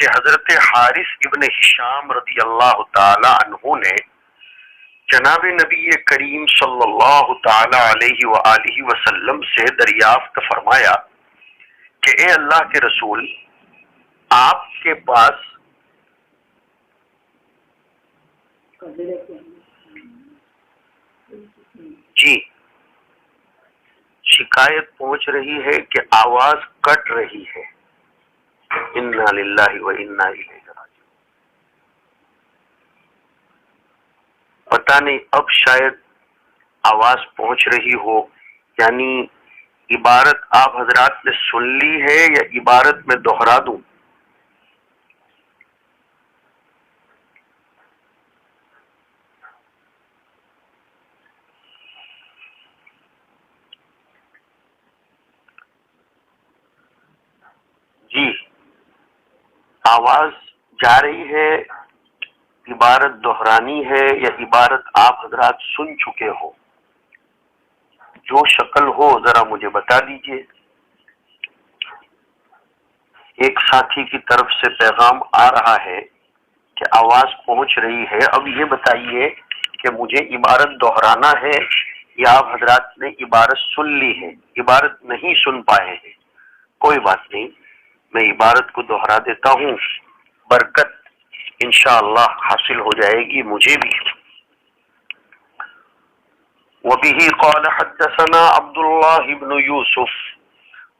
کہ حضرت حارث ابن ہشام رضی اللہ تعالی عنہ نے جناب نبی کریم صلی اللہ تعالی علیہ وآلہ وسلم سے دریافت فرمایا کہ اے اللہ کے رسول، آپ کے پاس جی شکایت پہنچ رہی ہے کہ آواز کٹ رہی ہے۔ انا للہ و انا الیہ راجعون۔ پتہ نہیں اب شاید آواز پہنچ رہی ہو، یعنی عبارت آپ حضرات نے سن لی ہے یا عبارت میں دوہرا دوں؟ جی آواز جا رہی ہے، عبارت دہرانی ہے یا عبارت آپ حضرات سن چکے ہو؟ جو شکل ہو ذرا مجھے بتا دیجئے۔ ایک ساتھی کی طرف سے پیغام آ رہا ہے کہ آواز پہنچ رہی ہے۔ اب یہ بتائیے کہ مجھے عبارت دہرانا ہے یا آپ حضرات نے عبارت سن لی ہے؟ عبارت نہیں سن پائے ہیں، کوئی بات نہیں، میں عبارت کو دہرا دیتا ہوں، برکت انشاءاللہ حاصل ہو جائے گی مجھے بھی۔ وبه قال حدثنا عبد الله بن يوسف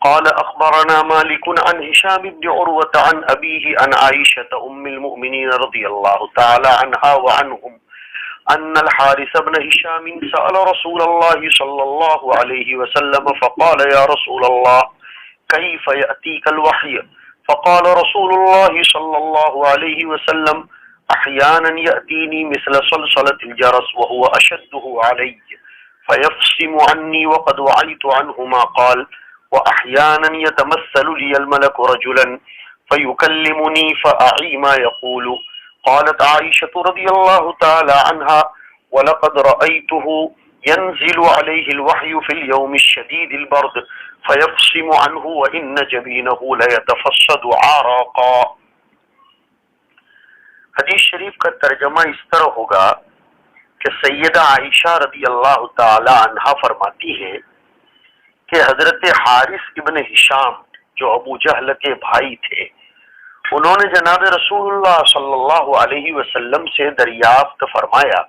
قال أخبرنا مالك عن هشام بن عروة عن أبيه عن عائشة أم المؤمنين رضي الله تعالى عنها وعنهم أن الحارث بن هشام سأل رسول الله صلى الله عليه وسلم فقال يا رسول الله كيف يأتيك الوحي؟ فقال رسول الله صلى الله عليه وسلم أحيانا يأتيني مثل صلصلة الجرس وهو أشده علي فيفصم عني وقد وعيت عنه ما قال وأحيانا يتمثل لي الملك رجلا فيكلمني فأعي ما يقول. قالت عائشة رضي الله تعالى عنها ولقد رأيته ينزل عليه الوحي في اليوم الشديد البرد فيفصم عنه وإن جبينه ليتفصد عراقا. حدیث شریف کا ترجمہ اس طرح ہوگا کہ سیدہ عائشہ رضی اللہ تعالی عنہا فرماتی ہے کہ حضرت حارث ابن ہشام جو ابو جہل کے بھائی تھے، انہوں نے جناب رسول اللہ صلی اللہ علیہ وسلم سے دریافت فرمایا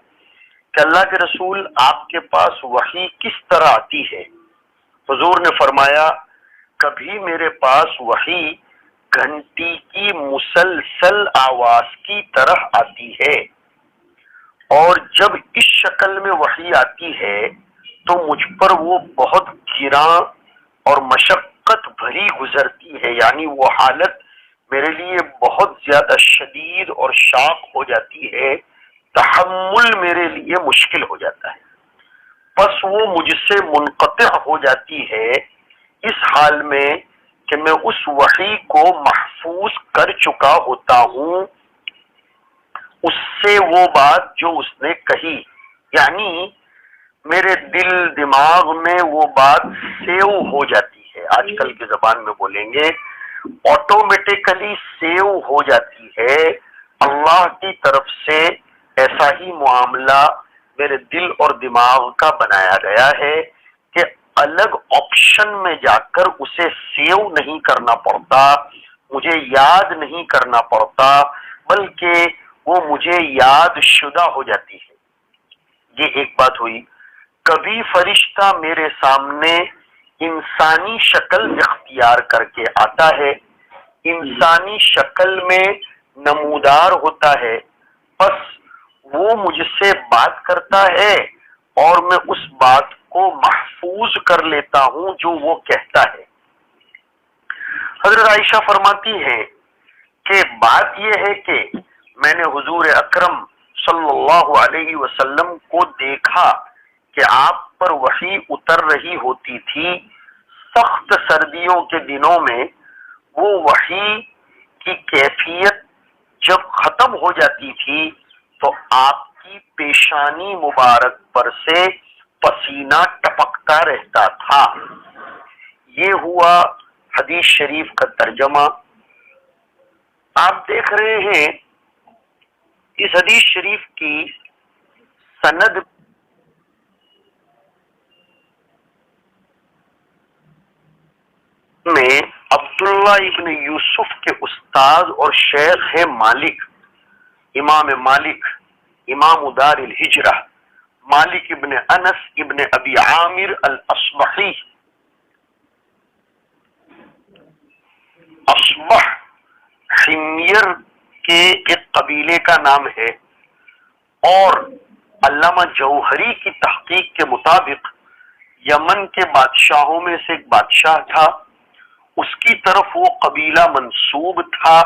کہ اللہ کے رسول، آپ کے پاس وحی کس طرح آتی ہے؟ حضور نے فرمایا، کبھی میرے پاس وحی گھنٹی کی مسلسل آواز کی طرح آتی ہے، اور جب اس شکل میں وحی آتی ہے تو مجھ پر وہ بہت گراں اور مشقت بھری گزرتی ہے، یعنی وہ حالت میرے لیے بہت زیادہ شدید اور شاق ہو جاتی ہے، تحمل میرے لیے مشکل ہو جاتا ہے، پس وہ مجھ سے منقطع ہو جاتی ہے اس حال میں کہ میں اس وحی کو محفوظ کر چکا ہوتا ہوں، اس سے وہ بات جو اس نے کہی، یعنی میرے دل دماغ میں وہ بات سیو ہو جاتی ہے، آج کل کی زبان میں بولیں گے آٹومیٹیکلی سیو ہو جاتی ہے۔ اللہ کی طرف سے ایسا ہی معاملہ میرے دل اور دماغ کا بنایا گیا ہے کہ الگ آپشن میں جا کر اسے سیو نہیں کرنا پڑتا، مجھے یاد نہیں کرنا پڑتا، بلکہ وہ مجھے یاد شدہ ہو جاتی ہے۔ یہ ایک بات ہوئی۔ کبھی فرشتہ میرے سامنے انسانی شکل اختیار کر کے آتا ہے، انسانی شکل میں نمودار ہوتا ہے، بس وہ مجھ سے بات کرتا ہے اور میں اس بات کو محفوظ کر لیتا ہوں جو وہ کہتا ہے۔ حضرت عائشہ فرماتی ہے کہ بات یہ ہے کہ میں نے حضور اکرم صلی اللہ علیہ وسلم کو دیکھا کہ آپ پر وحی اتر رہی ہوتی تھی، سخت سردیوں کے دنوں میں وہ وحی کی کیفیت جب ختم ہو جاتی تھی تو آپ کی پیشانی مبارک پر سے پسینہ ٹپکتا رہتا تھا۔ یہ ہوا حدیث شریف کا ترجمہ۔ آپ دیکھ رہے ہیں اس حدیث شریف کی سند میں عبداللہ ابن یوسف کے استاد اور شیخ ہے مالک، امام مالک، امام دار الہجرہ، مالک ابن انس ابن ابی عامر الاصبحی۔ اصبح حمیر کے ایک قبیلے کا نام ہے، اور علامہ جوہری کی تحقیق کے مطابق یمن کے بادشاہوں میں سے ایک بادشاہ تھا، اس کی طرف وہ قبیلہ منسوب تھا،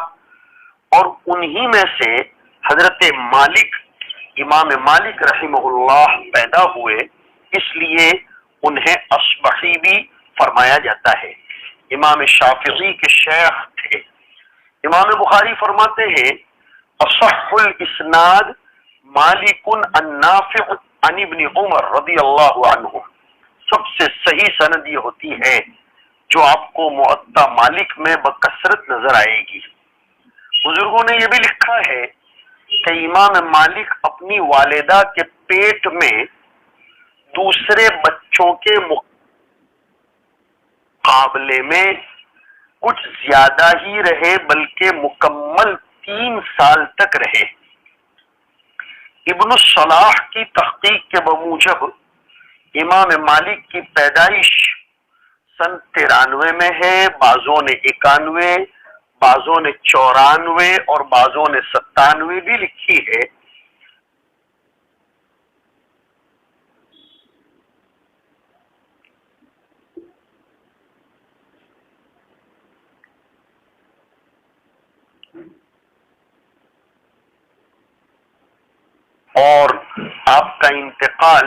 اور انہی میں سے حضرت مالک، امام مالک رحمہ اللہ پیدا ہوئے، اس لیے انہیں اصبحی بھی فرمایا جاتا ہے۔ امام شافعی کے شیخ تھے۔ امام بخاری فرماتے ہیں اصح الاسناد مالک النافع عن ابن عمر رضی اللہ عنہ، سب سے صحیح سند یہ ہوتی ہے جو آپ کو معطا مالک میں بکثرت نظر آئے گی۔ بزرگوں نے یہ بھی لکھا ہے کہ امام مالک اپنی والدہ کے پیٹ میں دوسرے بچوں کے مقابلے میں کچھ زیادہ ہی رہے، بلکہ مکمل 3 سال تک رہے۔ ابن الصلاح کی تحقیق کے بموجب امام مالک کی پیدائش سن 93 میں ہے، بعضوں نے 91، بعضوں نے 94 اور بعضوں نے 97 بھی لکھی ہے۔ اور آپ کا انتقال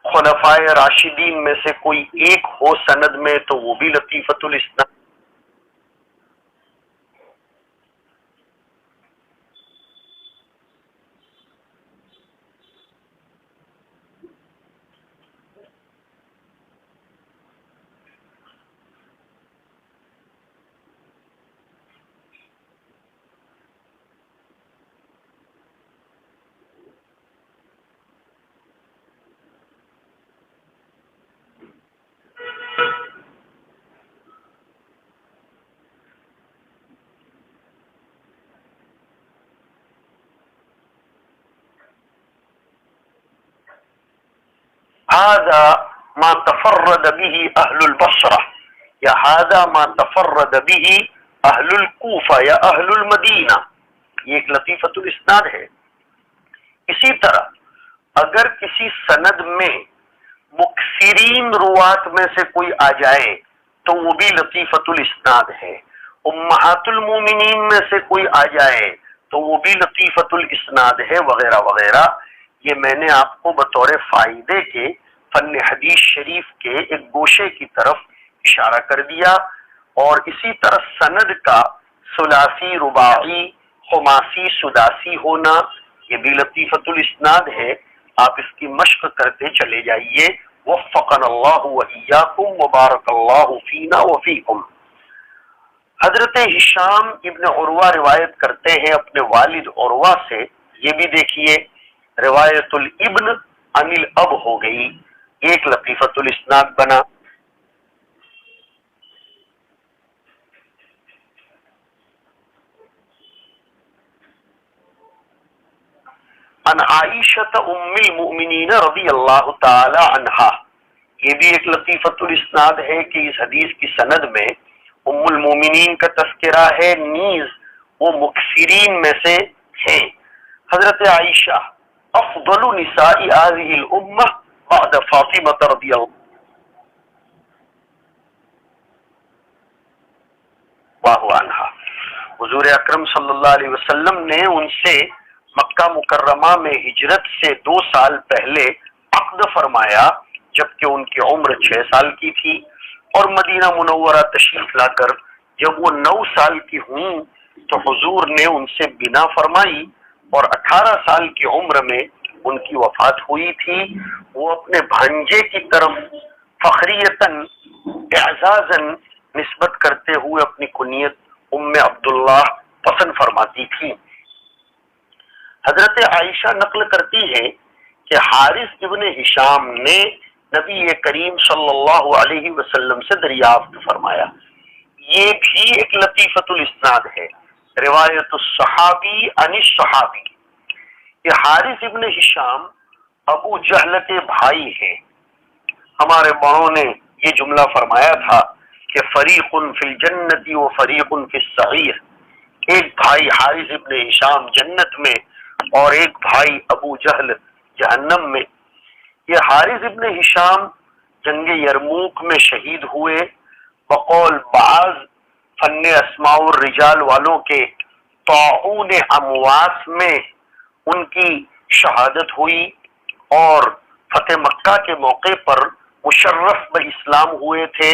خلفائے راشدین میں سے کوئی ایک ہو سند میں تو وہ بھی لطیفۃ الاسناد۔ هذا ما تفرد به اہل البصرہ، یا هذا ما تفرد به اہل الکوفہ یا اہل المدینہ، یہ ایک لطیفۃ الاسناد ہے۔ اسی طرح اگر کسی سند میں مکثرین روات میں سے کوئی آ جائے تو وہ بھی لطیفۃ الاسناد ہے۔ امہات المومنین میں سے کوئی آ جائے تو وہ بھی لطیفۃ الاسناد ہے، وغیرہ وغیرہ۔ یہ میں نے آپ کو بطور فائدے کے فن حدیث شریف کے ایک گوشے کی طرف اشارہ کر دیا، اور اسی طرح سند کا ثلاثی، رباعی، خماسی، سداسی ہونا یہ بھی لطیفۃ الاسناد ہے۔ آپ اس کی مشق کرتے چلے جائیے۔ وفقنا اللہ وإیاکم وبارک اللہ فینا وفیکم۔ حضرت ہشام ابن عروہ روایت کرتے ہیں اپنے والد عروہ سے، یہ بھی دیکھیے روایت الابن عن الاب ہو گئی، ایک لطیفۃ الاسناد بنا۔ عن عائشہ ام المؤمنین رضی اللہ تعالی عنہا، یہ بھی ایک لطیفۃ الاسناد ہے کہ اس حدیث کی سند میں ام المومنین کا تذکرہ ہے، نیز وہ مکثرین میں سے ہیں۔ حضرت عائشہ افضل نساء هذه الامہ بعد فاطمہ رضی اللہ عنہا، حضور اکرم صلی اللہ علیہ وسلم نے ان سے مکہ مکرمہ میں ہجرت سے 2 سال پہلے عقد فرمایا جبکہ ان کی عمر 6 سال کی تھی، اور مدینہ منورہ تشریف لا کر جب وہ 9 سال کی ہوئیں تو حضور نے ان سے بنا فرمائی، اور 18 سال کی عمر میں ان کی وفات ہوئی تھی۔ وہ اپنے بھانجے کی طرف فخریتاً اعزازاً نسبت کرتے ہوئے اپنی کنیت ام عبداللہ پسند فرماتی تھی۔ حضرت عائشہ نقل کرتی ہے کہ حارث ابن ہشام نے نبی کریم صلی اللہ علیہ وسلم سے دریافت فرمایا، یہ بھی ایک لطیفۃ الاسناد ہے، روایت الصحابی عن الصحابی، کہ حارث ابن ہشام ابو جہل کے بھائی ہیں۔ ہمارے بڑوں نے یہ جملہ فرمایا تھا کہ فریق فی الجنت و فریق فی السعیر، ایک بھائی حارث ابن ہشام جنت میں اور ایک بھائی ابو جہل جہنم میں۔ یہ حارث ابن ہشام جنگ یرموک میں شہید ہوئے، بقول بعض فن اسماء الرجال والوں کے طاعون امواس میں ان کی شہادت ہوئی، اور فتح مکہ کے موقع پر مشرف باسلام ہوئے تھے،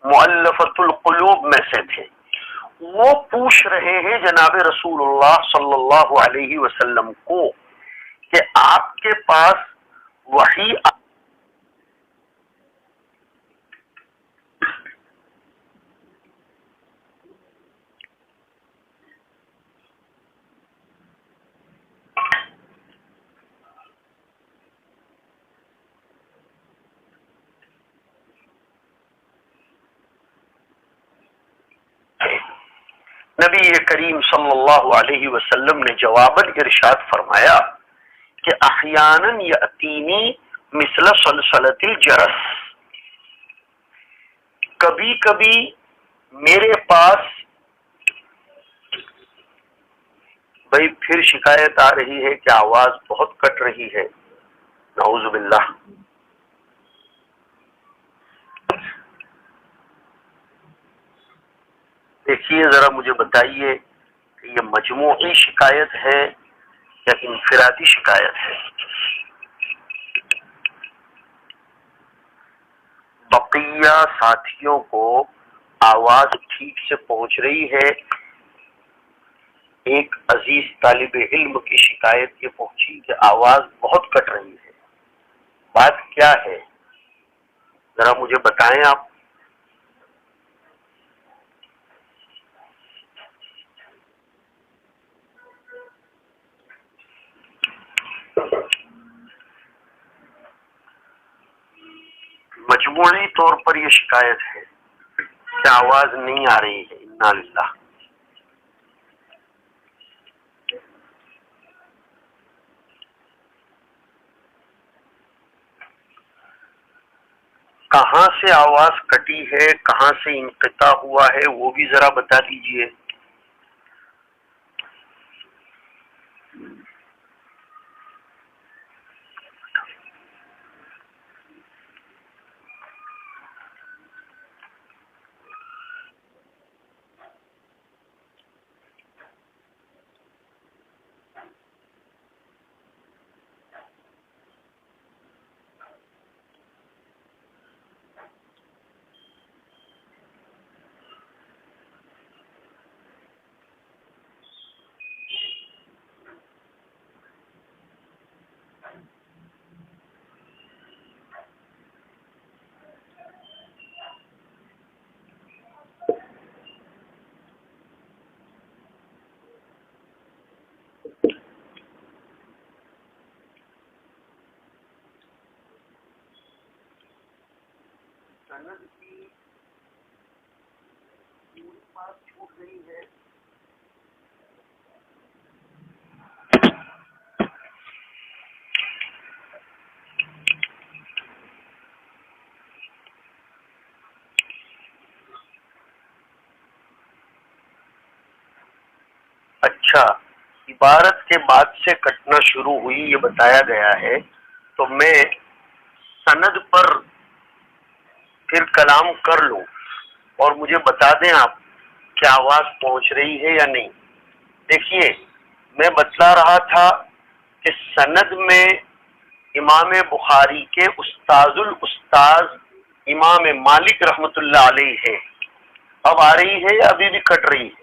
مؤلفۃ القلوب میں سے تھے۔ وہ پوچھ رہے ہیں جناب رسول اللہ صلی اللہ علیہ وسلم کو کہ آپ کے پاس وحی نبی کریم صلی اللہ علیہ وسلم نے جواباً ارشاد فرمایا کہ احیاناً یأتینی مثل سلسلۃ الجرس، کبھی کبھی میرے پاس، بھائی پھر شکایت آ رہی ہے کہ آواز بہت کٹ رہی ہے، نعوذ باللہ۔ دیکھیے ذرا مجھے بتائیے کہ یہ مجموعی شکایت ہے یا انفرادی شکایت ہے؟ بقیہ ساتھیوں کو آواز ٹھیک سے پہنچ رہی ہے، ایک عزیز طالب علم کی شکایت یہ پہنچی کہ آواز بہت کٹ رہی ہے، بات کیا ہے ذرا مجھے بتائیں آپ۔ مجموعی طور پر یہ شکایت ہے کہ آواز نہیں آ رہی ہے، انا للہ۔ کہاں سے آواز کٹی ہے، کہاں سے انقطاع ہوا ہے، وہ بھی ذرا بتا دیجئے۔ چھوٹ گئی ہے۔ اچھا، عبارت کے بعد سے کٹنا شروع ہوئی یہ بتایا گیا ہے، تو میں سند پر پھر کلام کر لوں اور مجھے بتا دیں آپ کہ آواز پہنچ رہی ہے یا نہیں۔ دیکھیے، میں بتلا رہا تھا کہ سند میں امام بخاری کے استاذ الاستاذ امام مالک رحمت اللہ علیہ ہے۔ اب آ رہی ہے یا ابھی بھی کٹ رہی ہے؟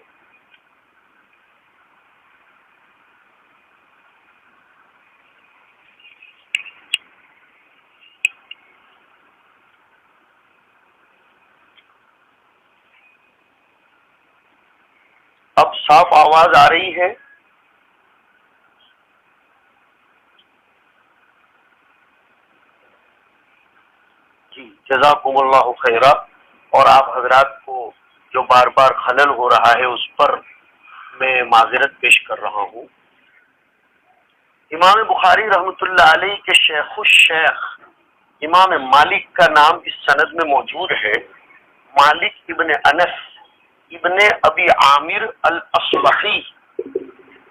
اب صاف آواز آ رہی ہے؟ جی، جزاکم اللہ خیرہ۔ اور آپ حضرات کو جو بار بار خلل ہو رہا ہے اس پر میں معذرت پیش کر رہا ہوں۔ امام بخاری رحمت اللہ علیہ کے شیخ الشیخ امام مالک کا نام اس سند میں موجود ہے، مالک ابن انس ابن ابی عامر الاصبحی۔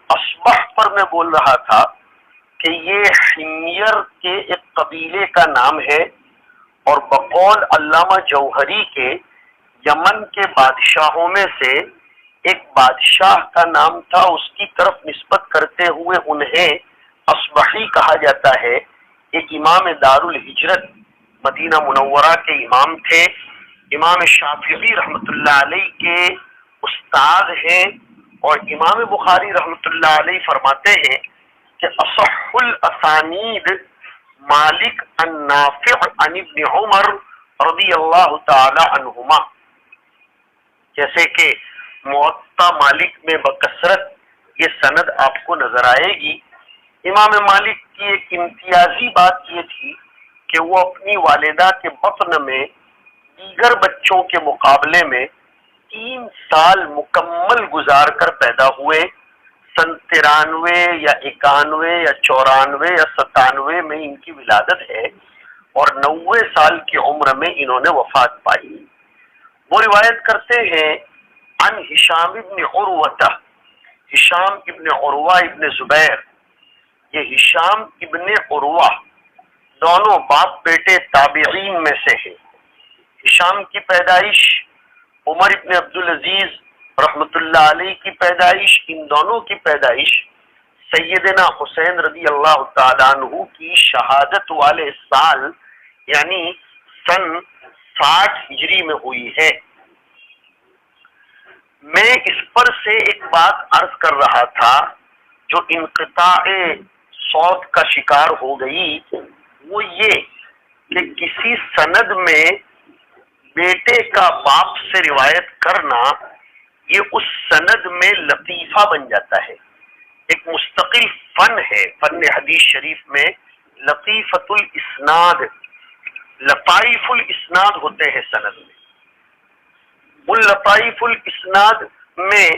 اصبح پر میں بول رہا تھا کہ یہ حمیر کے ایک قبیلے کا نام ہے، اور بقول علامہ جوہری کے یمن کے بادشاہوں میں سے ایک بادشاہ کا نام تھا، اس کی طرف نسبت کرتے ہوئے انہیں اصبحی کہا جاتا ہے۔ ایک امام دار الہجرت مدینہ منورہ کے امام تھے، امام شافعی رحمت اللہ علیہ کے استاد ہیں، اور امام بخاری رحمت اللہ علیہ فرماتے ہیں کہ اصح الاسانید مالک النافع عن ابن عمر رضی اللہ تعالی عنہما، جیسے کہ موطا مالک میں بکثرت یہ سند آپ کو نظر آئے گی۔ امام مالک کی ایک امتیازی بات یہ تھی کہ وہ اپنی والدہ کے بطن میں دیگر بچوں کے مقابلے میں 3 سال مکمل گزار کر پیدا ہوئے۔ 93 یا 91 یا 94 یا 97 میں ان کی ولادت ہے، اور 90 سال کی عمر میں انہوں نے وفات پائی۔ وہ روایت کرتے ہیں عن ہشام ابن عروہ، ہشام ابن عروہ ابن زبیر۔ یہ ہشام ابن عروہ دونوں باپ بیٹے تابعین میں سے ہیں۔ ہشام کی پیدائش، عمر ابن عبدالعزیز رحمت اللہ علیہ کی پیدائش، ان دونوں کی پیدائش سیدنا حسین رضی اللہ تعالیٰ عنہ کی شہادت والے سال یعنی سن 60 ہجری میں ہوئی ہے۔ میں اس پر سے ایک بات عرض کر رہا تھا جو انقطاع صوت کا شکار ہو گئی، وہ یہ کہ کسی سند میں بیٹے کا باپ سے روایت کرنا یہ اس سند میں لطیفہ بن جاتا ہے، ایک مستقل فن ہے۔ فن حدیث شریف میں لطیفۃ الاسناد، لطائف الاسناد ہوتے ہیں سند میں۔ ان لطائف الاسناد میں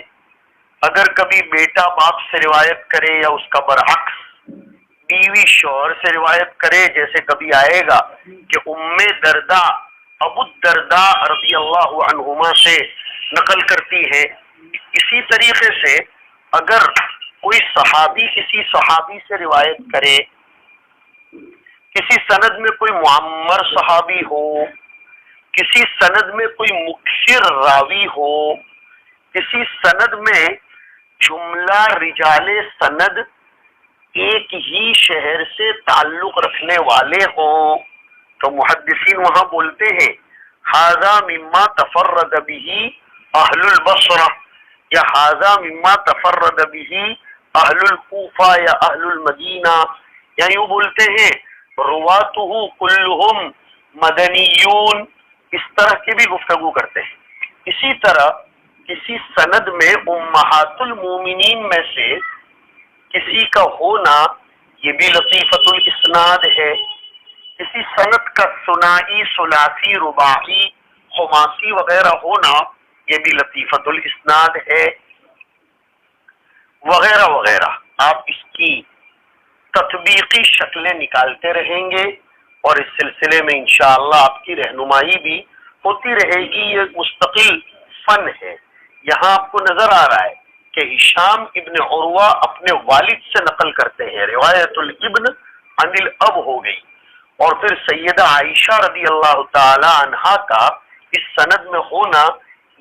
اگر کبھی بیٹا باپ سے روایت کرے یا اس کا برعکس بیوی شوہر سے روایت کرے، جیسے کبھی آئے گا کہ ام درداء ابو الدرداء رضی اللہ عنہما سے نقل کرتی ہے، اسی طریقے سے اگر کوئی صحابی کسی صحابی سے روایت کرے، کسی سند میں کوئی معمر صحابی ہو، کسی سند میں کوئی مکثر راوی ہو، کسی سند میں جملہ رجال سند ایک ہی شہر سے تعلق رکھنے والے ہوں، تو محدثین وہاں بولتے ہیں ھذا مما تفرد به اہل البصرہ یا ھذا مما تفرد به اہل الکوفہ یا اہل المدینہ، یا یوں بولتے ہیں رواته کلهم مدنیون، اس طرح کی بھی گفتگو کرتے ہیں۔ اسی طرح کسی سند میں امہات المومنین میں سے کسی کا ہونا یہ بھی لطیفۃ الاسناد ہے۔ کسی سند کا ثنائی، ثلاثی، رباعی، خماسی وغیرہ ہونا یہ بھی لطیفۃ الاسناد ہے، وغیرہ وغیرہ۔ آپ اس کی تطبیقی شکلیں نکالتے رہیں گے اور اس سلسلے میں انشاءاللہ آپ کی رہنمائی بھی ہوتی رہے گی۔ یہ مستقل فن ہے۔ یہاں آپ کو نظر آ رہا ہے کہ ہشام ابن عروہ اپنے والد سے نقل کرتے ہیں، روایت الابن عن الاب ہو گئی، اور پھر سیدہ عائشہ رضی اللہ تعالی عنہا کا اس سند میں ہونا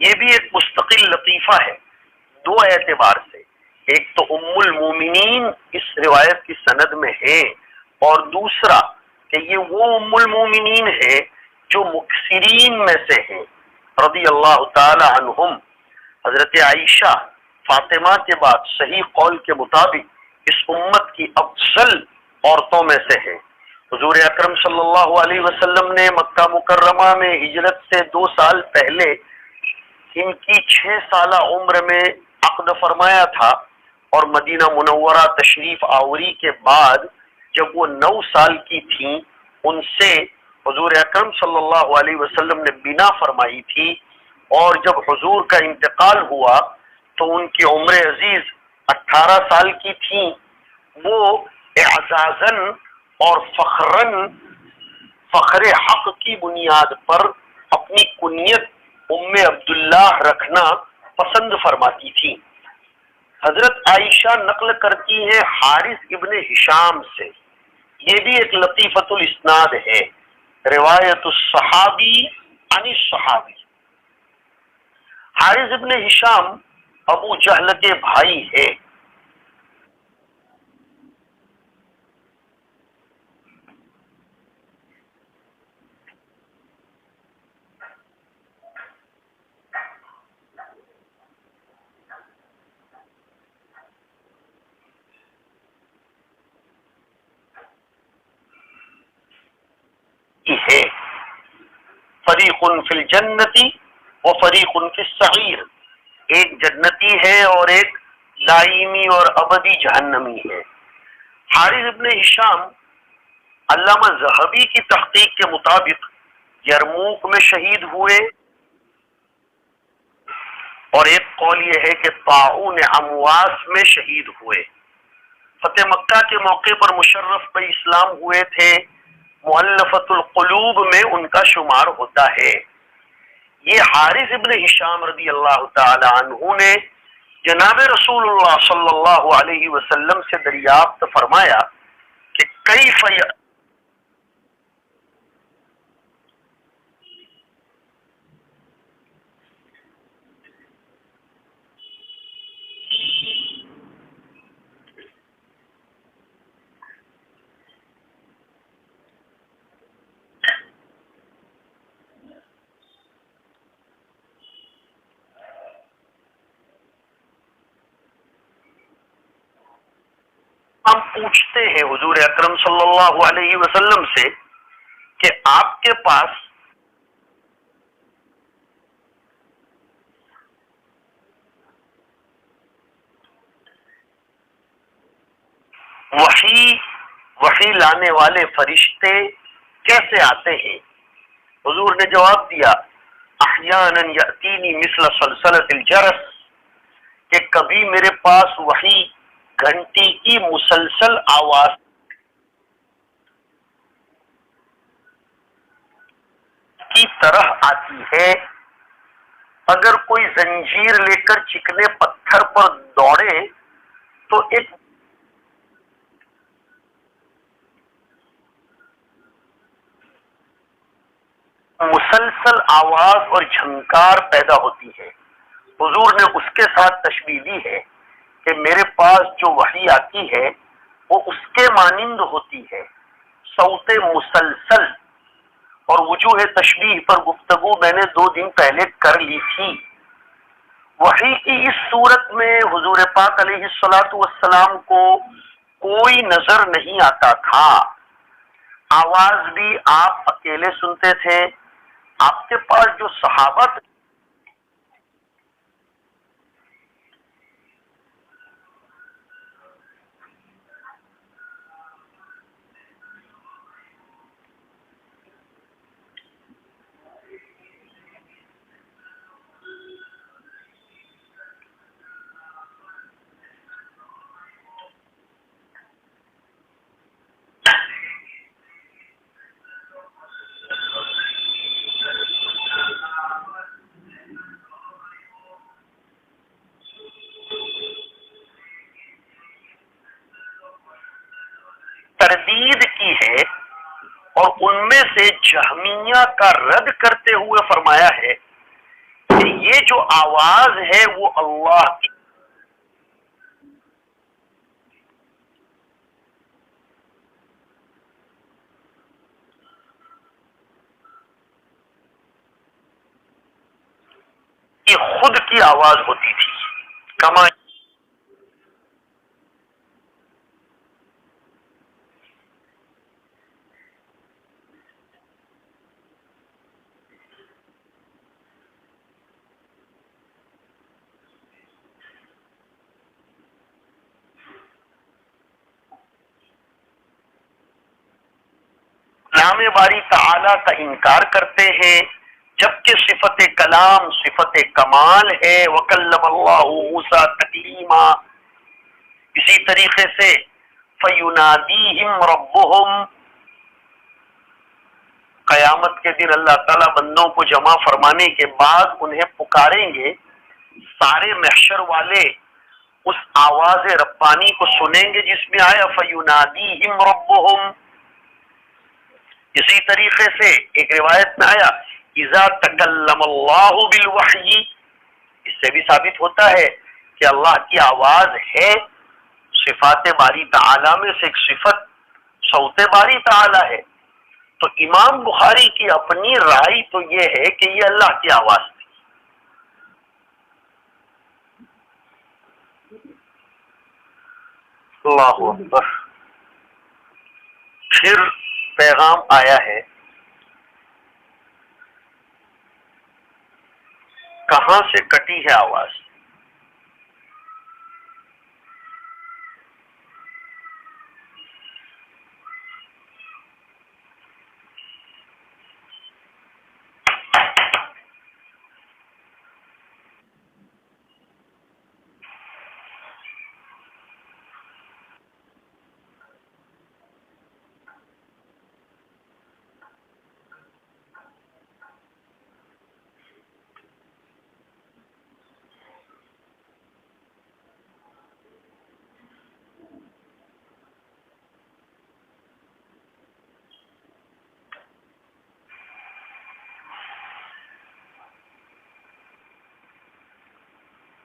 یہ بھی ایک مستقل لطیفہ ہے دو اعتبار سے۔ ایک تو ام المومنین اس روایت کی سند میں ہے، اور دوسرا کہ یہ وہ ام المومنین ہے جو مکثرین میں سے ہیں رضی اللہ تعالی عنہم۔ حضرت عائشہ فاطمہ کے بعد صحیح قول کے مطابق اس امت کی افضل عورتوں میں سے ہیں۔ حضور اکرم صلی اللہ علیہ وسلم نے مکہ مکرمہ میں ہجرت سے 2 سال پہلے ان کی 6 سالہ عمر میں عقد فرمایا تھا، اور مدینہ منورہ تشریف آوری کے بعد جب وہ 9 سال کی تھیں ان سے حضور اکرم صلی اللہ علیہ وسلم نے بنا فرمائی تھی، اور جب حضور کا انتقال ہوا تو ان کی عمر عزیز 18 سال کی تھیں۔ وہ اعزازاً اور فخر حق کی بنیاد پر اپنی کنیت ام عبداللہ رکھنا پسند فرماتی تھی۔ حضرت عائشہ نقل کرتی ہیں حارث ابن ہشام سے، یہ بھی ایک لطیفۃ الاسناد ہے، روایت الصحابی عن الصحابی۔ حارث ابن ہشام ابو جہل کے بھائی ہے۔ ہے فریق فی الجنتی و فریق فی السعیر، ایک جنتی ہے اور ایک دائمی اور ابدی جہنمی ہے۔ حارث ابن ہشام علامہ ذہبی کی تحقیق کے مطابق یرموک میں شہید ہوئے، اور ایک قول یہ ہے کہ طاعون امواس میں شہید ہوئے۔ فتح مکہ کے موقع پر مشرف بھائی اسلام ہوئے تھے، مؤلفۃ القلوب میں ان کا شمار ہوتا ہے۔ یہ حارث ابن ہشام رضی اللہ تعالی عنہ نے جناب رسول اللہ صلی اللہ علیہ وسلم سے دریافت فرمایا کہ کیف ہم پوچھتے ہیں حضور اکرم صلی اللہ علیہ وسلم سے کہ آپ کے پاس وحی لانے والے فرشتے کیسے آتے ہیں؟ حضور نے جواب دیا احیانا یاتینی مثل سلسلۃ الجرس، کہ کبھی میرے پاس وحی گھنٹی کی مسلسل آواز کی طرح آتی ہے۔ اگر کوئی زنجیر لے کر چکنے پتھر پر دوڑے تو ایک مسلسل آواز اور جھنکار پیدا ہوتی ہے۔ حضور نے اس کے ساتھ تشبیہ دی ہے کہ میرے پاس جو وحی آتی ہے وہ اس کے مانند ہوتی ہے، صوت مسلسل۔ اور وجوہ تشبیہ پر گفتگو میں نے 2 دن پہلے کر لی تھی۔ وحی کی اس صورت میں حضور پاک علیہ الصلوۃ والسلام کو کوئی نظر نہیں آتا تھا، آواز بھی آپ اکیلے سنتے تھے۔ آپ کے پاس جو صحابہ سے جہمیہ کا رد کرتے ہوئے فرمایا ہے کہ یہ جو آواز ہے وہ اللہ کی خود کی آواز ہوتی تھی. کما کلام باری تعالی کا انکار کرتے ہیں جبکہ صفت کلام صفت کمال ہے. وکلم اللہ موسیٰ تکلیما. اسی طریقے سے فینادیہم ربہم، قیامت کے دن اللہ تعالیٰ بندوں کو جمع فرمانے کے بعد انہیں پکاریں گے. سارے محشر والے اس آواز ربانی کو سنیں گے جس میں آیا فینادیہم ربہم. اسی طریقے سے ایک روایت میں آیا اذا تکلم اللہ بالوحی. اس سے بھی ثابت ہوتا ہے کہ اللہ کی آواز ہے. صفات باری تعالی میں سے ایک صفت صوت باری تعالی ہے. تو امام بخاری کی اپنی رائے تو یہ ہے کہ یہ اللہ کی آواز تھی. اللہ اکبر. پھر پیغام آیا ہے کہاں سے کٹی ہے آواز.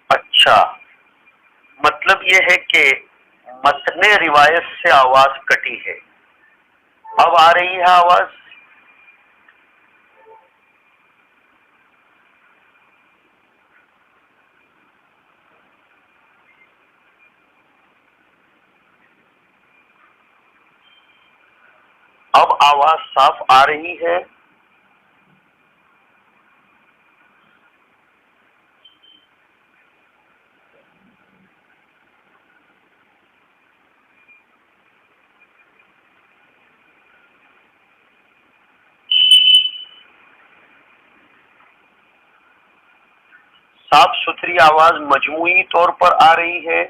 اچھا، مطلب یہ ہے کہ متن روایت سے آواز کٹی ہے. اب آ رہی ہے آواز. اب آواز صاف آ رہی ہے. صاف ستھری آواز مجموعی طور پر آ رہی ہے.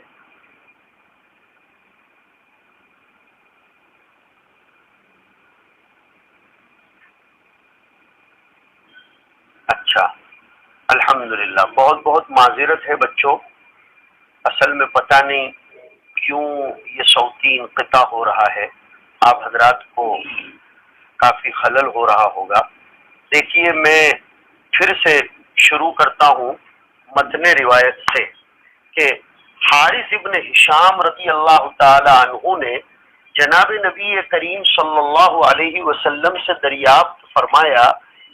اچھا، الحمدللہ. بہت بہت معذرت ہے بچوں. اصل میں پتہ نہیں کیوں یہ صوتی انقطاع ہو رہا ہے. آپ حضرات کو کافی خلل ہو رہا ہوگا. دیکھیے میں پھر سے شروع کرتا ہوں متن روایت سے کہ حارث ابن ہشام رضی اللہ تعالی عنہ نے جناب نبی کریم صلی اللہ علیہ وسلم سے دریافت فرمایا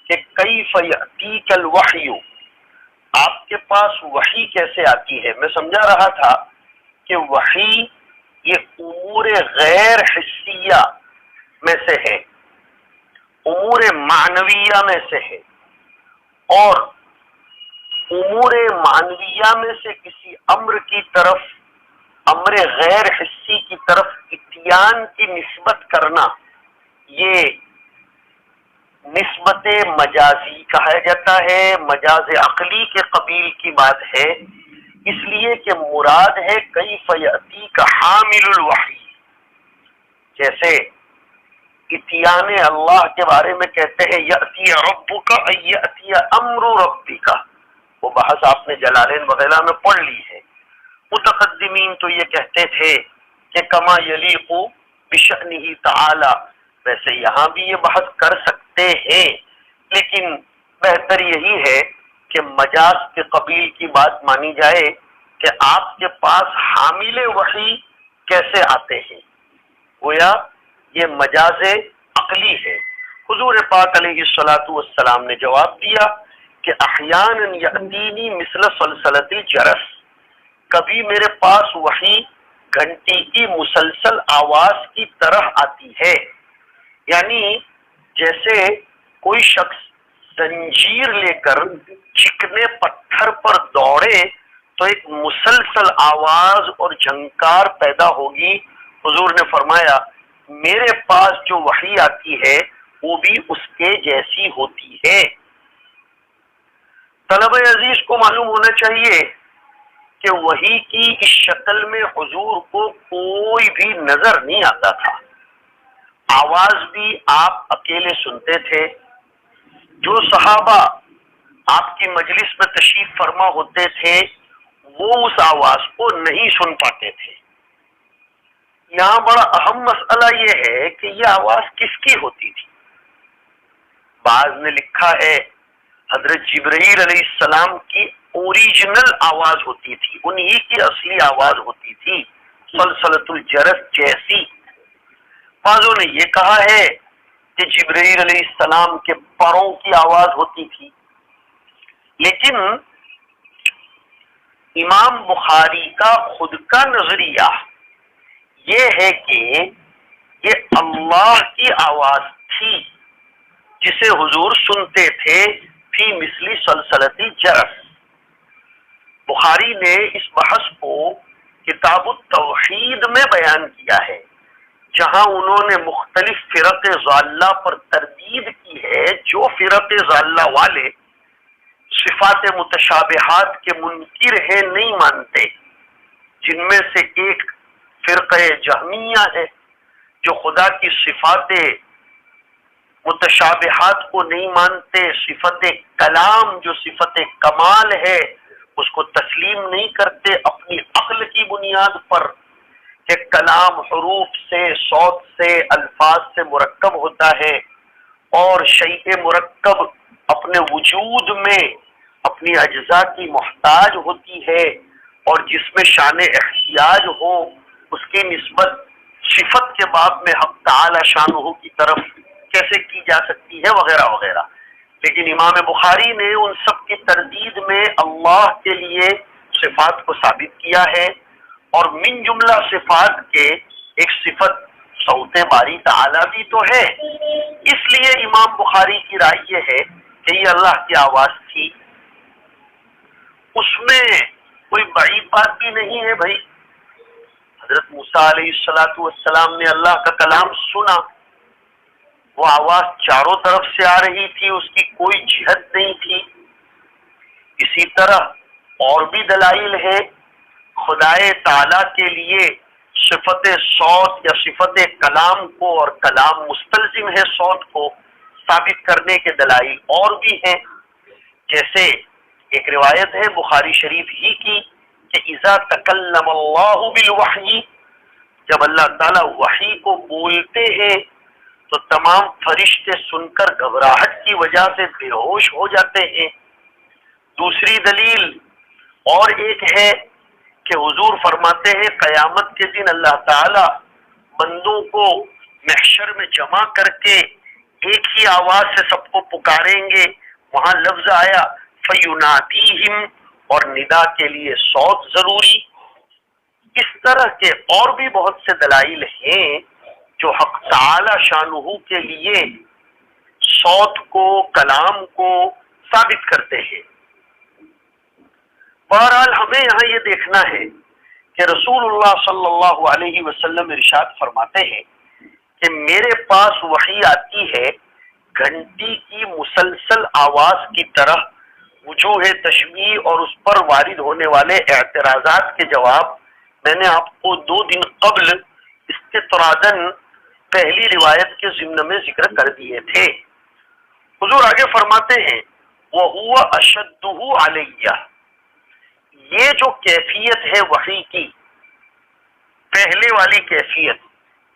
کہ کیف یأتیک الوحی، آپ کے پاس وحی کیسے آتی ہے. میں سمجھا رہا تھا کہ وحی یہ امور غیر حسیہ میں سے ہے، امور معنویہ میں سے ہے، اور امور معنویہ میں سے کسی امر کی طرف، امر غیر حسی کی طرف اتیان کی نسبت کرنا یہ نسبت مجازی کہا جاتا ہے. مجاز عقلی کے قبیل کی بات ہے. اس لیے کہ مراد ہے کیف یأتیک حامل الوحی. جیسے اتیان اللہ کے بارے میں کہتے ہیں یأتی ربک ای یأتی امر ربک. وہ بحث آپ نے جلالین وغیرہ میں پڑھ لی ہے. متقدمین تو یہ کہتے تھے کہ کما یلیق بشأنہ تعالی، ویسے یہاں بھی یہ بحث کر سکتے ہیں، لیکن بہتر یہی ہے کہ مجاز کے قبیل کی بات مانی جائے کہ آپ کے پاس حامل وحی کیسے آتے ہیں، گویا یہ مجاز عقلی ہے۔ حضور پاک علیہ الصلوۃ والسلام نے جواب دیا کہ احیانا یأتینی مثل سلسلۃ الجرس، کبھی میرے پاس وحی گھنٹی کی مسلسل آواز کی طرح آتی ہے، یعنی جیسے کوئی شخص زنجیر لے کر چکنے پتھر پر دوڑے تو ایک مسلسل آواز اور جھنکار پیدا ہوگی۔ حضور نے فرمایا میرے پاس جو وحی آتی ہے وہ بھی اس کے جیسی ہوتی ہے۔ طلبہ عزیز کو معلوم ہونا چاہیے کہ وحی کی اس شکل میں حضور کو کوئی بھی نظر نہیں آتا تھا، آواز بھی آپ اکیلے سنتے تھے، جو صحابہ آپ کی مجلس میں تشریف فرما ہوتے تھے وہ اس آواز کو نہیں سن پاتے تھے۔ یہاں بڑا اہم مسئلہ یہ ہے کہ یہ آواز کس کی ہوتی تھی؟ بعض نے لکھا ہے حضرت جبرائیل علیہ السلام کی اوریجنل آواز ہوتی تھی، انہی کی اصلی آواز ہوتی تھی، سلسلۃ الجرس جیسی۔ بعضوں نے یہ کہا ہے کہ جبرائیل علیہ السلام کے پروں کی آواز ہوتی تھی، لیکن امام بخاری کا خود کا نظریہ یہ ہے کہ یہ اللہ کی آواز تھی جسے حضور سنتے تھے فی مثل سلسلۃ الجرس۔ بخاری نے اس بحث کو کتاب التوحید میں بیان کیا ہے، جہاں انہوں نے مختلف فرق ضالہ پر تردید کی ہے۔ جو فرق ضالہ والے صفات متشابہات کے منکر ہیں، نہیں مانتے، جن میں سے ایک فرقہ جہمیہ ہے جو خدا کی صفات متشابہات کو نہیں مانتے، صفت کلام جو صفت کمال ہے اس کو تسلیم نہیں کرتے اپنی عقل کی بنیاد پر کہ کلام حروف سے، صوت سے، الفاظ سے مرکب ہوتا ہے، اور شیء مرکب اپنے وجود میں اپنی اجزاء کی محتاج ہوتی ہے، اور جس میں شان احتیاج ہو اس کی نسبت صفت کے باب میں حق تعالی شانہ کی طرف کیسے کی جا سکتی ہے، وغیرہ وغیرہ۔ لیکن امام بخاری نے ان سب کی تردید میں اللہ کے لیے صفات کو ثابت کیا ہے، اور من جملہ صفات کے ایک صفت صوت باری تعالی بھی تو ہے۔ اس لیے امام بخاری کی رائے یہ ہے کہ یہ اللہ کی آواز تھی، اس میں کوئی بعید بات بھی نہیں ہے۔ بھائی حضرت موسیٰ علیہ السلام نے اللہ کا کلام سنا، وہ آواز چاروں طرف سے آ رہی تھی، اس کی کوئی جہت نہیں تھی۔ اسی طرح اور بھی دلائل ہے، خدائے تعالی کے لیے صفت صوت یا صفت کلام کو، اور کلام مستلزم ہے صوت کو، ثابت کرنے کے دلائل اور بھی ہیں۔ جیسے ایک روایت ہے بخاری شریف ہی کی کہ اذا تکلم اللہ بالوحی، جب اللہ تعالیٰ وحی کو بولتے ہیں تو تمام فرشتے سن کر گھبراہٹ کی وجہ سے بے ہوش ہو جاتے ہیں۔ دوسری دلیل اور ایک ہے کہ حضور فرماتے ہیں قیامت کے دن اللہ تعالی بندوں کو محشر میں جمع کر کے ایک ہی آواز سے سب کو پکاریں گے، وہاں لفظ آیا فَيُنَادِيهِمْ، اور ندا کے لیے صوت ضروری۔ اس طرح کے اور بھی بہت سے دلائل ہیں جو حق تعالی شانہ کے لیے صوت کو، کلام کو ثابت کرتے ہیں۔ بہرحال ہمیں یہاں یہ دیکھنا ہے کہ رسول اللہ صلی اللہ علیہ وسلم ارشاد فرماتے ہیں کہ میرے پاس وحی آتی ہے گھنٹی کی مسلسل آواز کی طرح۔ وجوہ تشبیہ اور اس پر وارد ہونے والے اعتراضات کے جواب میں نے آپ کو 2 دن قبل استطراداً پہلی روایت کے ضمن میں ذکر کر دیے تھے۔ حضور آگے فرماتے ہیں وَهُوَ أَشَدُّهُ عَلَيَّ، یہ جو کیفیت ہے وحی کی، پہلے والی کیفیت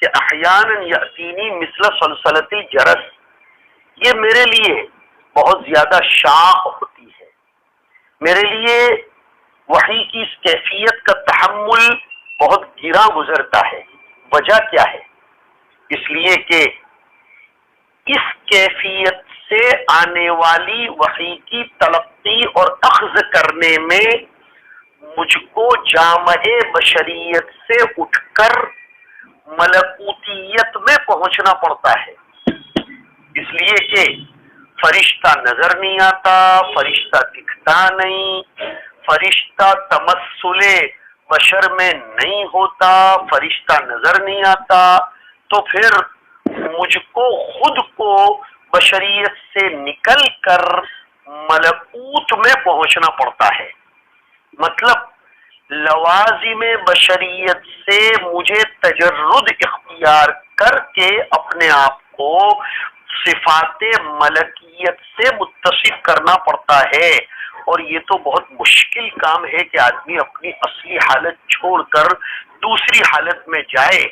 کہ احیانا یاتینی مثل سلسلۃ الجرس، یہ میرے لیے بہت زیادہ شاق ہوتی ہے، میرے لیے وحی کی اس کیفیت کا تحمل بہت گراں گزرتا ہے۔ وجہ کیا ہے؟ اس لیے کہ اس کیفیت سے آنے والی وحی کی تلقی اور اخذ کرنے میں مجھ کو جامع بشریت سے اٹھ کر ملکوتیت میں پہنچنا پڑتا ہے، اس لیے کہ فرشتہ نظر نہیں آتا، فرشتہ دکھتا نہیں، فرشتہ تمثل بشر میں نہیں ہوتا، فرشتہ نظر نہیں آتا، تو پھر مجھ کو خود کو بشریت سے نکل کر ملکوت میں پہنچنا پڑتا ہے۔ مطلب لوازم بشریت سے مجھے تجرد اختیار کر کے اپنے آپ کو صفات ملکیت سے متصف کرنا پڑتا ہے، اور یہ تو بہت مشکل کام ہے کہ آدمی اپنی اصلی حالت چھوڑ کر دوسری حالت میں جائے،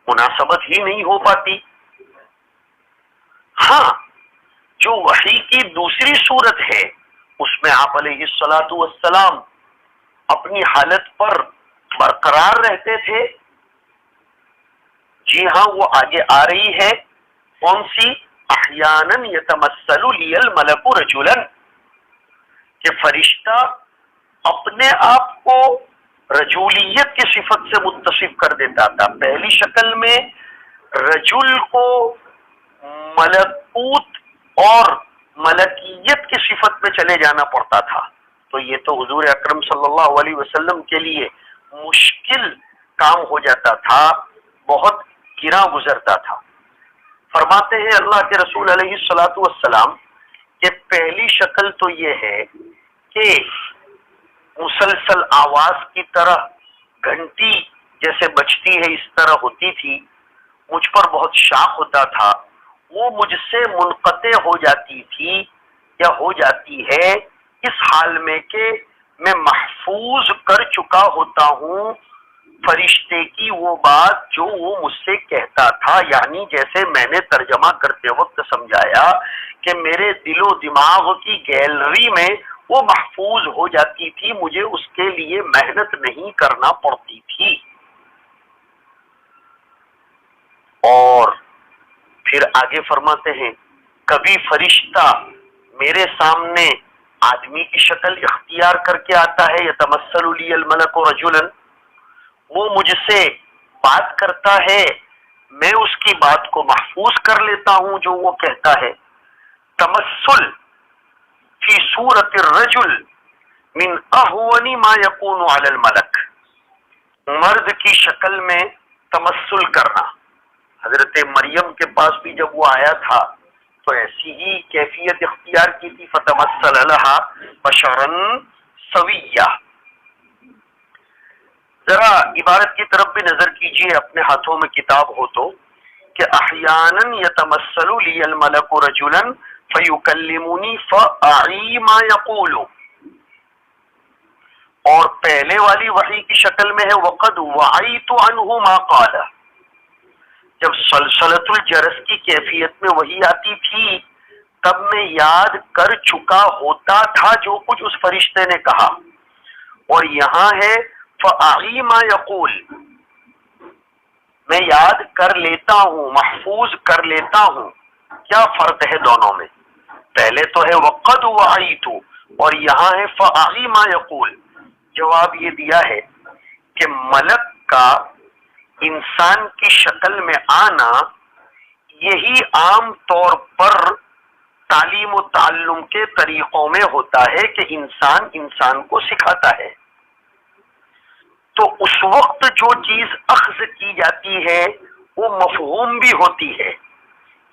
مناسبت ہی نہیں ہو پاتی۔ ہاں، جو وحی کی دوسری صورت ہے اس میں آپ علیہ الصلاۃ والسلام اپنی حالت پر برقرار رہتے تھے۔ جی ہاں، وہ آگے آ رہی ہے، کون سی؟ احیانا یتمثل لی الملک رجلا، کہ فرشتہ اپنے آپ کو رجولیت کی صفت سے متصف کر دیتا تھا۔ پہلی شکل میں رجل کو ملکوت اور ملکیت کی صفت میں چلے جانا پڑتا تھا، تو یہ تو حضور اکرم صلی اللہ علیہ وسلم کے لیے مشکل کام ہو جاتا تھا، بہت گراں گزرتا تھا۔ فرماتے ہیں اللہ کے رسول علیہ الصلاۃ والسلام کہ پہلی شکل تو یہ ہے کہ مسلسل آواز کی طرح گھنٹی جیسے بجتی ہے اس طرح ہوتی تھی، مجھ پر بہت شاق ہوتا تھا، وہ مجھ سے منقطع ہو جاتی تھی یا ہو جاتی ہے اس حال میں کہ میں محفوظ کر چکا ہوتا ہوں فرشتے کی وہ بات جو وہ مجھ سے کہتا تھا، یعنی جیسے میں نے ترجمہ کرتے وقت سمجھایا کہ میرے دل و دماغ کی گیلری میں وہ محفوظ ہو جاتی تھی، مجھے اس کے لیے محنت نہیں کرنا پڑتی تھی۔ اور پھر آگے فرماتے ہیں کبھی فرشتہ میرے سامنے آدمی کی شکل اختیار کر کے آتا ہے، یتمثل لی الملک رجلا، وہ مجھ سے بات کرتا ہے، میں اس کی بات کو محفوظ کر لیتا ہوں جو وہ کہتا ہے۔ تمثل فی صورت الرجل من اہون ما یکون علی الملک، مرد کی شکل میں تمثل کرنا۔ حضرت مریم کے پاس بھی جب وہ آیا تھا تو ایسی ہی کیفیت اختیار کی تھی، فتمثل لہا بشرا سویا۔ ذرا عبارت کی طرف بھی نظر کیجئے، اپنے ہاتھوں میں کتاب ہو تو، کہ احیانا یتمثل لی الملک رجلا فیکلمنی فاعی ما یقول، اور پہلے والی وحی کی شکل میں ہے وقد وعیت عنہ ما قال، جب سلسلۃ الجرس کی کیفیت میں وحی آتی تھی تب میں یاد کر چکا ہوتا تھا جو کچھ اس فرشتے نے کہا، اور یہاں ہے فاعی ما یقول، میں یاد کر لیتا ہوں، محفوظ کر لیتا ہوں۔ کیا فرق ہے دونوں میں؟ پہلے تو ہے وقد وعیت اور یہاں ہے فاعی ما یقول۔ جواب یہ دیا ہے کہ ملک کا انسان کی شکل میں آنا یہی عام طور پر تعلیم و تعلم کے طریقوں میں ہوتا ہے کہ انسان کو سکھاتا ہے، تو اس وقت جو چیز اخذ کی جاتی ہے وہ مفہوم بھی ہوتی ہے،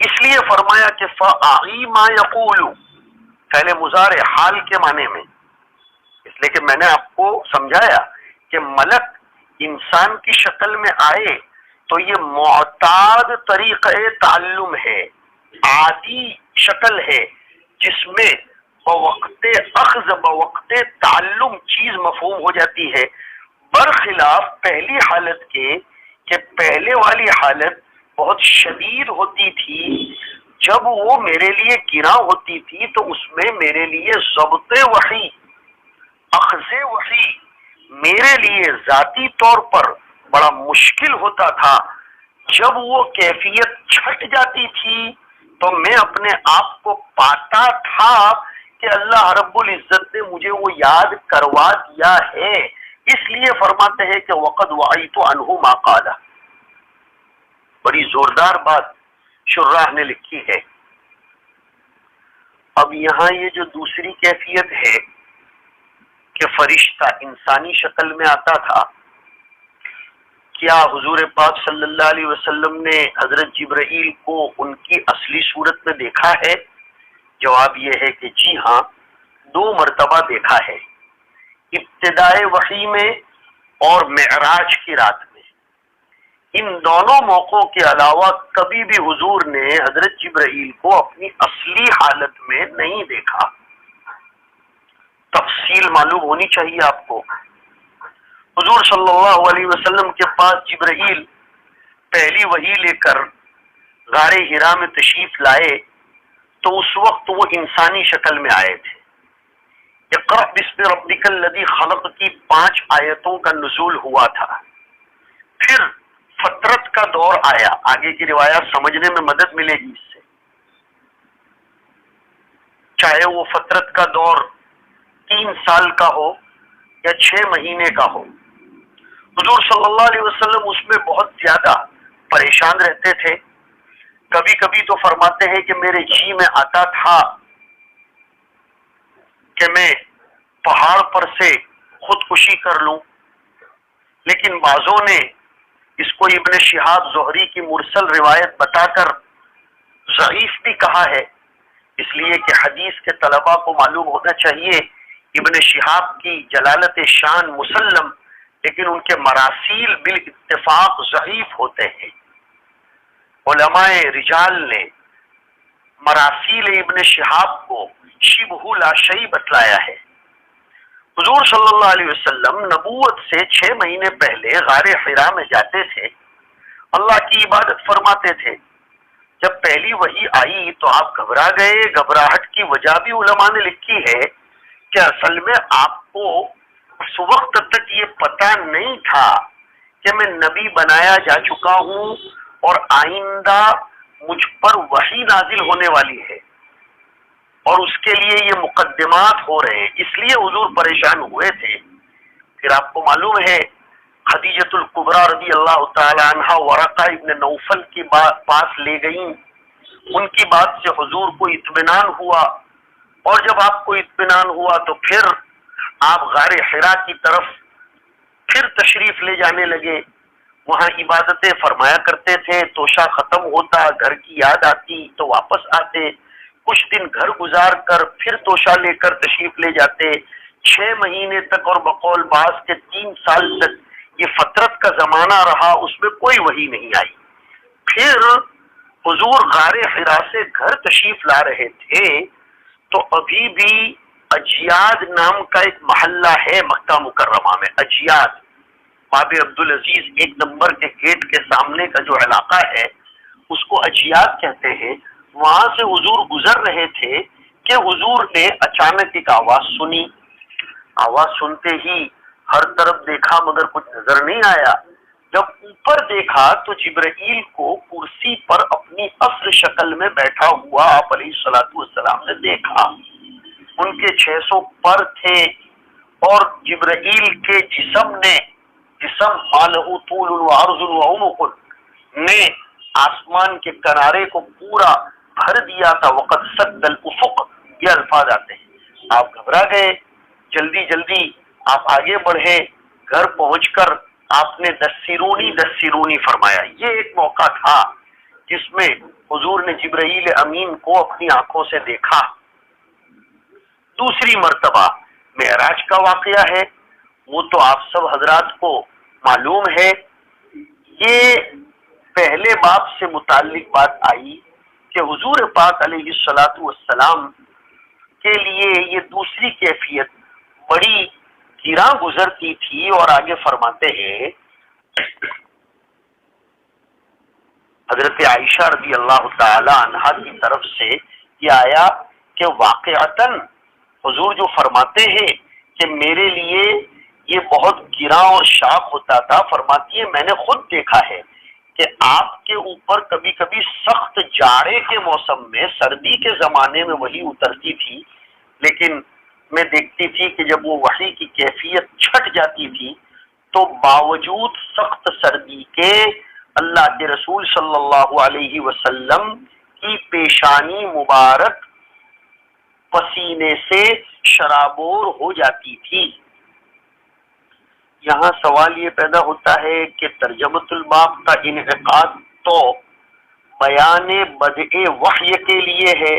اس لیے فرمایا کہ فاعی ما یقول، پہلے مضارع حال کے معنی میں، اس لیے کہ میں نے آپ کو سمجھایا کہ ملک انسان کی شکل میں آئے تو یہ معتاد طریقہ تعلم ہے، عادی شکل ہے جس میں بوقت اخذ بوقت تعلم چیز مفہوم ہو جاتی ہے، برخلاف پہلی حالت کے کہ پہلے والی حالت بہت شدید ہوتی تھی، جب وہ میرے لیے گرا ہوتی تھی تو اس میں میرے لیے ضبط وحی، اخذ وحی میرے لیے ذاتی طور پر بڑا مشکل ہوتا تھا۔ جب وہ کیفیت چھٹ جاتی تھی تو میں اپنے آپ کو پاتا تھا کہ اللہ رب العزت نے مجھے وہ یاد کروا دیا ہے، اس لیے فرماتے ہیں کہ وقد وعیت عنہ ما قال۔ بڑی زوردار بات شراح نے لکھی ہے۔ اب یہاں یہ جو دوسری کیفیت ہے کہ فرشتہ انسانی شکل میں آتا تھا، کیا حضور پاک صلی اللہ علیہ وسلم نے حضرت جبرائیل کو ان کی اصلی صورت میں دیکھا ہے؟ جواب یہ ہے کہ جی ہاں، 2 مرتبہ دیکھا ہے، ابتدائے وحی میں اور معراج کی رات میں۔ ان دونوں موقعوں کے علاوہ کبھی بھی حضور نے حضرت جبرائیل کو اپنی اصلی حالت میں نہیں دیکھا۔ تفصیل معلوم ہونی چاہیے آپ کو۔ حضور صلی اللہ علیہ وسلم کے پاس جبرائیل پہلی وحی لے کر غار حرا میں تشریف لائے تو اس وقت وہ انسانی شکل میں آئے تھے۔ اقرأ بسم ربک الذی خلق کی 5 آیتوں کا نزول ہوا تھا۔ پھر فطرت کا دور آیا، آگے کی روایات سمجھنے میں مدد ملے گی اس سے، چاہے وہ فطرت کا دور 3 سال کا ہو یا 6 مہینے کا ہو۔ حضور صلی اللہ علیہ وسلم اس میں بہت زیادہ پریشان رہتے تھے۔ کبھی کبھی تو فرماتے ہیں کہ میرے جی میں آتا تھا کہ میں پہاڑ پر سے خودکشی کر لوں، لیکن بعضوں نے اس کو ابن شہاب زہری کی مرسل روایت بتا کر ضعیف بھی کہا ہے، اس لیے کہ حدیث کے طلباء کو معلوم ہونا چاہیے ابن شہاب کی جلالت شان مسلم، لیکن ان کے مراسیل بالاتفاق ضعیف ہوتے ہیں۔ علماء رجال نے مراسیل ابن شہاب کو شبہ لا شیء بتلایا ہے۔ حضور صلی اللہ علیہ وسلم نبوت سے 6 مہینے پہلے غار حرا میں جاتے تھے، اللہ کی عبادت فرماتے تھے۔ جب پہلی وحی آئی تو آپ گھبرا گئے۔ گھبراہٹ کی وجہ بھی علماء نے لکھی ہے کہ اصل میں آپ کو اس وقت تک یہ پتہ نہیں تھا کہ میں نبی بنایا جا چکا ہوں اور آئندہ مجھ پر وحی نازل ہونے والی ہے، اور اس کے لیے یہ مقدمات ہو رہے ہیں، اس لیے حضور پریشان ہوئے تھے۔ پھر آپ کو معلوم ہے خدیجۃ الکبریٰ رضی اللہ تعالی عنہا ورقہ ابن نوفل کی پاس لے گئیں، ان کی بات سے حضور کو اطمینان ہوا، اور جب آپ کو اطمینان ہوا تو پھر آپ غار حرا کی طرف پھر تشریف لے جانے لگے۔ وہاں عبادتیں فرمایا کرتے تھے، توشہ ختم ہوتا، گھر کی یاد آتی تو واپس آتے، کچھ دن گھر گزار کر پھر توشہ لے کر تشریف لے جاتے۔ 6 مہینے تک اور بقول بعض کے 3 سال تک یہ فطرت کا زمانہ رہا، اس میں کوئی وحی نہیں آئی۔ پھر حضور غار حرا سے گھر تشریف لا رہے تھے تو ابھی بھی اجیاد نام کا ایک محلہ ہے مکہ مکرمہ میں، اجیاد باب عبدالعزیز 1 نمبر کے گیٹ کے سامنے کا جو علاقہ ہے اس کو اجیاد کہتے ہیں۔ وہاں سے حضور گزر رہے تھے کہ حضور نے اچانک ایک آواز سنی۔ آواز سنتے ہی ہر طرف دیکھا مگر کچھ نظر نہیں آیا۔ جب اوپر دیکھا تو جبرائیل کو کرسی پر اپنی اصل شکل میں بیٹھا ہوا آپ علیہ الصلوۃ والسلام نے دیکھا۔ ان کے 600 پر تھے اور جبرائیل کے جسم مالہ طول و عرض و عمق نے آسمان کے کنارے کو پورا بھر دیا تھا۔ وقت سد الافق، یہ الفاظ آتے ہیں۔ آپ گھبرا گئے، جلدی جلدی آپ آگے بڑھے، گھر پہنچ کر آپ نے دسرونی فرمایا۔ یہ ایک موقع تھا جس میں حضور نے جبرائیل امین کو اپنی آنکھوں سے دیکھا۔ دوسری مرتبہ معراج کا واقعہ ہے، وہ تو آپ سب حضرات کو معلوم ہے۔ یہ پہلے باب سے متعلق بات آئی کہ حضور پاک علیہ الصلوۃ والسلام کے لیے یہ دوسری کیفیت بڑی گراں گزرتی تھی. اور آگے فرماتے ہیں حضرت عائشہ رضی اللہ تعالی عنہا کی طرف سے یہ آیا کہ واقعتاً حضور جو فرماتے ہیں کہ میرے لیے یہ بہت گراں اور شاق ہوتا تھا. فرماتی ہے میں نے خود دیکھا ہے کہ آپ کے اوپر کبھی کبھی سخت جاڑے کے موسم میں، سردی کے زمانے میں وحی اترتی تھی، لیکن میں دیکھتی تھی کہ جب وہ وحی کی کیفیت چھٹ جاتی تھی تو باوجود سخت سردی کے اللہ کے رسول صلی اللہ علیہ وسلم کی پیشانی مبارک پسینے سے شرابور ہو جاتی تھی. یہاں سوال یہ پیدا ہوتا ہے کہ ترجمۃ الباب کا انعقاد تو بیان بدء وحی کے لیے ہے،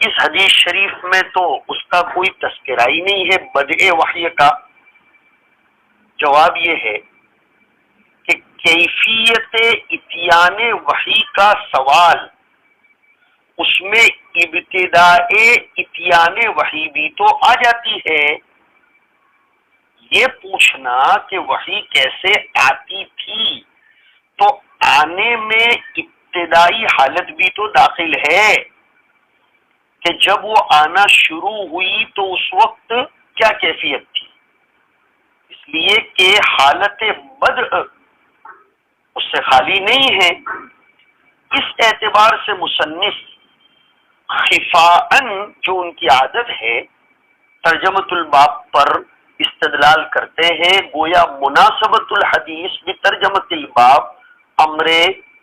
اس حدیث شریف میں تو اس کا کوئی تذکرہ ہی نہیں ہے بدء وحی کا. جواب یہ ہے کہ کیفیت اتیان وحی کا سوال، اس میں ابتداء اتیان وحی بھی تو آ جاتی ہے. یہ پوچھنا کہ وحی کیسے آتی تھی تو آنے میں ابتدائی حالت بھی تو داخل ہے کہ جب وہ آنا شروع ہوئی تو اس وقت کیا کیفیت تھی. اس لیے کہ حالت بدء اس سے خالی نہیں ہے. اس اعتبار سے مصنف خفاءً جو ان کی عادت ہے ترجمۃ الباب پر استدلال کرتے ہیں، گویا مناسبت الحدیث بترجمۃ الباب امر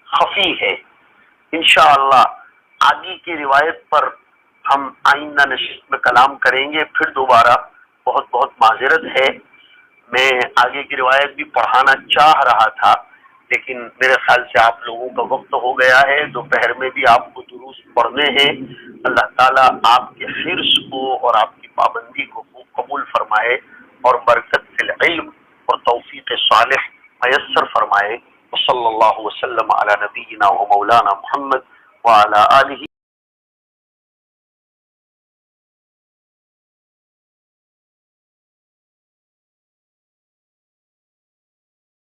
خفی ہے. انشاءاللہ آگے کی روایت پر ہم آئندہ نشست میں کلام کریں گے. پھر دوبارہ بہت بہت معذرت ہے، میں آگے کی روایت بھی پڑھانا چاہ رہا تھا لیکن میرے خیال سے آپ لوگوں کا وقت ہو گیا ہے، دوپہر میں بھی آپ کو دروس پڑھنے ہیں. اللہ تعالیٰ آپ کے حرص کو اور آپ کی پابندی کو قبول فرمائے اور برکت فی العلم اور توفیق صالح میسر فرمائے. وصلی اللہ وسلم علی نبینا و مولانا محمد وعلی آلہ